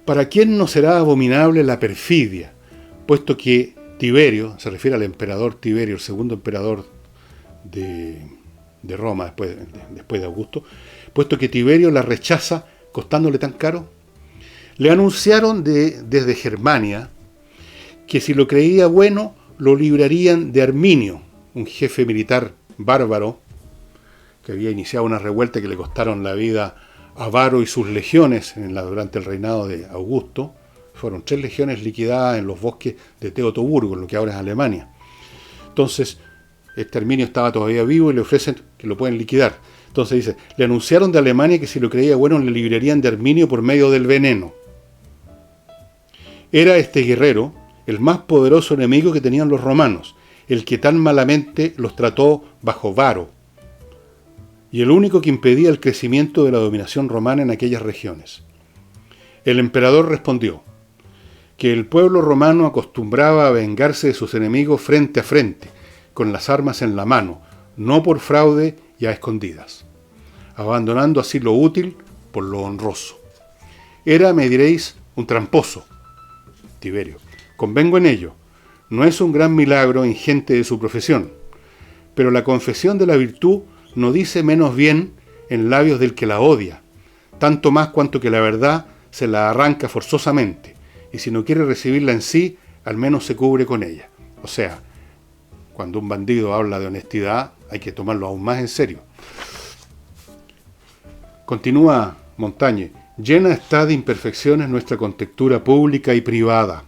¿Para quién no será abominable la perfidia? Puesto que Tiberio, se refiere al emperador Tiberio, el segundo emperador de Roma después de Augusto, puesto que Tiberio la rechaza costándole tan caro, le anunciaron desde Germania que si lo creía bueno, lo librarían de Arminio, un jefe militar bárbaro que había iniciado una revuelta que le costaron la vida a Varo y sus legiones durante el reinado de Augusto. Fueron 3 legiones liquidadas en los bosques de Teutoburgo, en lo que ahora es Alemania. Entonces, este Arminio estaba todavía vivo y le ofrecen que lo pueden liquidar. Entonces dice, le anunciaron de Alemania que si lo creía bueno le librarían de Arminio por medio del veneno. Era este guerrero el más poderoso enemigo que tenían los romanos, el que tan malamente los trató bajo Varo, y el único que impedía el crecimiento de la dominación romana en aquellas regiones. El emperador respondió que el pueblo romano acostumbraba a vengarse de sus enemigos frente a frente, con las armas en la mano, no por fraude y a escondidas, abandonando así lo útil por lo honroso. Era, me diréis, un tramposo, Tiberio. Convengo en ello. No es un gran milagro en gente de su profesión, pero la confesión de la virtud no dice menos bien en labios del que la odia, tanto más cuanto que la verdad se la arranca forzosamente, y si no quiere recibirla en sí, al menos se cubre con ella. O sea, cuando un bandido habla de honestidad, hay que tomarlo aún más en serio. Continúa Montaigne: llena está de imperfecciones nuestra contextura pública y privada,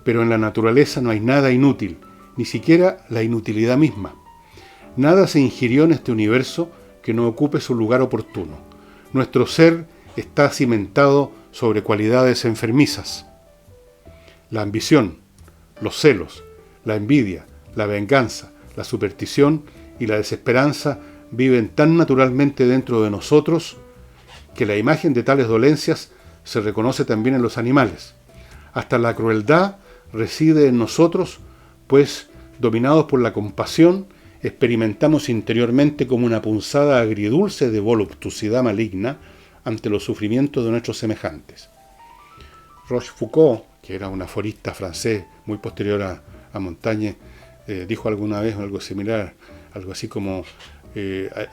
pero en la naturaleza no hay nada inútil, ni siquiera la inutilidad misma. Nada se ingirió en este universo que no ocupe su lugar oportuno. Nuestro ser está cimentado sobre cualidades enfermizas. La ambición, los celos, la envidia, la venganza, la superstición y la desesperanza viven tan naturalmente dentro de nosotros que la imagen de tales dolencias se reconoce también en los animales. Hasta la crueldad reside en nosotros, pues, dominados por la compasión, experimentamos interiormente como una punzada agridulce de voluptuosidad maligna ante los sufrimientos de nuestros semejantes. Rochefoucauld, que era un aforista francés muy posterior a Montaigne, dijo alguna vez algo similar, algo así como: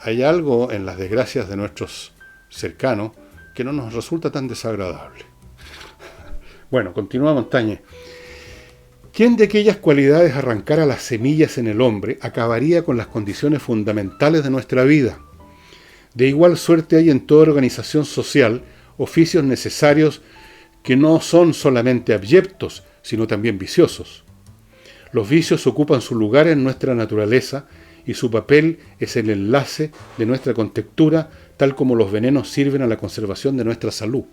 hay algo en las desgracias de nuestros cercanos que no nos resulta tan desagradable. Bueno, continúa Montaigne: ¿quién de aquellas cualidades arrancara las semillas en el hombre acabaría con las condiciones fundamentales de nuestra vida? De igual suerte hay en toda organización social oficios necesarios que no son solamente abyectos, sino también viciosos. Los vicios ocupan su lugar en nuestra naturaleza y su papel es el enlace de nuestra contextura, tal como los venenos sirven a la conservación de nuestra salud.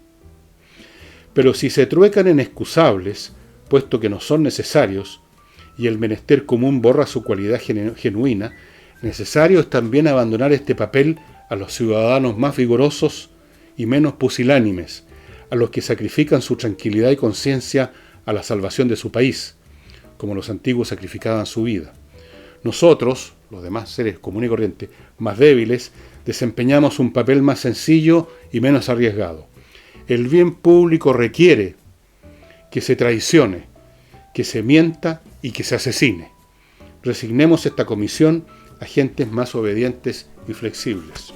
Pero si se truecan en excusables, puesto que no son necesarios, y el menester común borra su cualidad genuina, necesario es también abandonar este papel a los ciudadanos más vigorosos y menos pusilánimes, a los que sacrifican su tranquilidad y conciencia a la salvación de su país, como los antiguos sacrificaban su vida. Nosotros, los demás seres comunes y corrientes, más débiles, desempeñamos un papel más sencillo y menos arriesgado. El bien público requiere que se traicione, que se mienta y que se asesine. Resignemos esta comisión a gentes más obedientes y flexibles.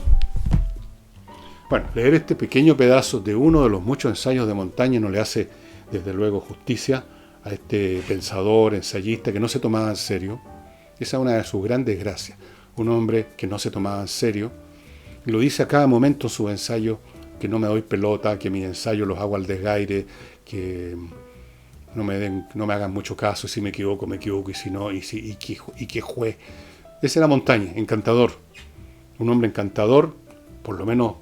Bueno, leer este pequeño pedazo de uno de los muchos ensayos de Montaigne no le hace, desde luego, justicia a este pensador, ensayista, que no se tomaba en serio. Esa es una de sus grandes gracias. Un hombre que no se tomaba en serio. Y lo dice a cada momento en su ensayo, que no me doy pelota, que mis ensayos los hago al desgaire, que no me hagan mucho caso, si me equivoco, y si no, y que juez. Ese era Montaigne, encantador. Un hombre encantador, por lo menos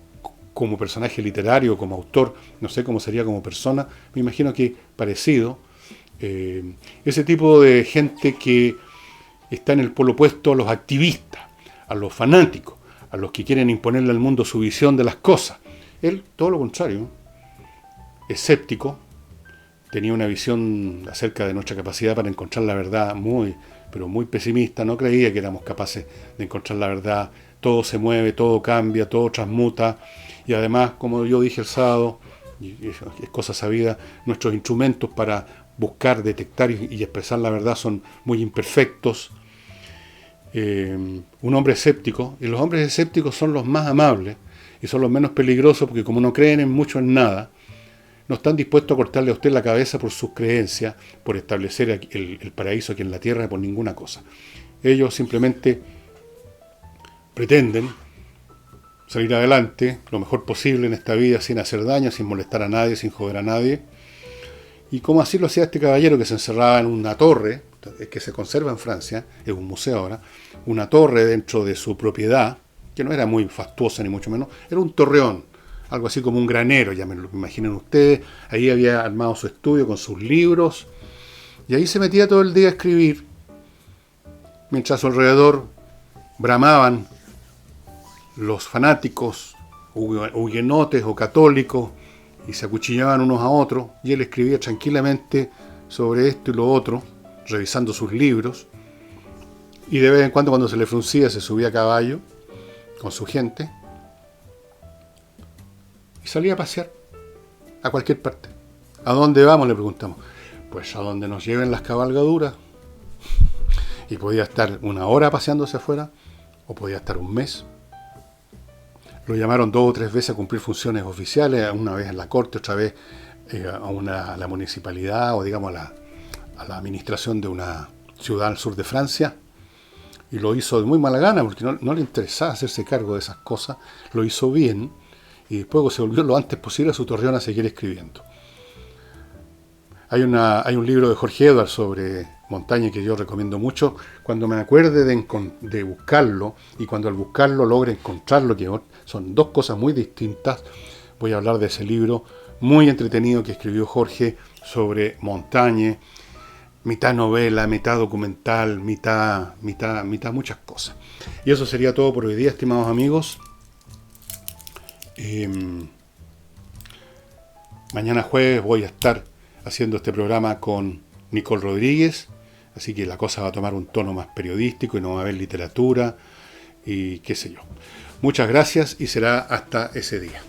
como personaje literario, como autor, no sé cómo sería como persona, me imagino que parecido. Ese tipo de gente que está en el polo opuesto a los activistas, a los fanáticos, a los que quieren imponerle al mundo su visión de las cosas. Él, todo lo contrario, escéptico, tenía una visión acerca de nuestra capacidad para encontrar la verdad pero muy pesimista, no creía que éramos capaces de encontrar la verdad. Todo se mueve, todo cambia, todo transmuta, y además, como yo dije el sábado, y es cosa sabida, nuestros instrumentos para buscar, detectar y expresar la verdad son muy imperfectos. Un hombre escéptico, y los hombres escépticos son los más amables y son los menos peligrosos, porque como no creen mucho en nada, no están dispuestos a cortarle a usted la cabeza por sus creencias, por establecer el paraíso aquí en la tierra, por ninguna cosa. Ellos simplemente pretenden salir adelante lo mejor posible en esta vida sin hacer daño, sin molestar a nadie, sin joder a nadie. Y como así lo hacía este caballero, que se encerraba en una torre, que se conserva en Francia, es un museo ahora, una torre dentro de su propiedad, que no era muy fastuosa ni mucho menos, era un torreón, algo así como un granero, ya me lo imaginen ustedes. Ahí había armado su estudio con sus libros, y ahí se metía todo el día a escribir, mientras a su alrededor bramaban los fanáticos, huguenotes o católicos, y se acuchillaban unos a otros, y él escribía tranquilamente sobre esto y lo otro, revisando sus libros, y de vez en cuando se le fruncía, se subía a caballo con su gente, y salía a pasear a cualquier parte. ¿A dónde vamos?, le preguntamos. Pues a donde nos lleven las cabalgaduras. Y podía estar una hora paseándose afuera, o podía estar un mes. Lo llamaron 2 o 3 veces a cumplir funciones oficiales, una vez en la corte, otra vez a la municipalidad, o digamos a la administración de una ciudad al sur de Francia. y lo hizo de muy mala gana, porque no le interesaba hacerse cargo de esas cosas, lo hizo bien, y después se volvió lo antes posible a su Torreón a seguir escribiendo. Hay un libro de Jorge Edwards sobre montaña que yo recomiendo mucho. Cuando me acuerde de buscarlo, y cuando al buscarlo logre encontrarlo, que son dos cosas muy distintas, voy a hablar de ese libro muy entretenido que escribió Jorge sobre montaña, mitad novela, mitad documental, mitad muchas cosas. Y eso sería todo por hoy día, estimados amigos. Mañana jueves voy a estar haciendo este programa con Nicole Rodríguez, así que la cosa va a tomar un tono más periodístico y no va a haber literatura y qué sé yo. Muchas gracias y será hasta ese día.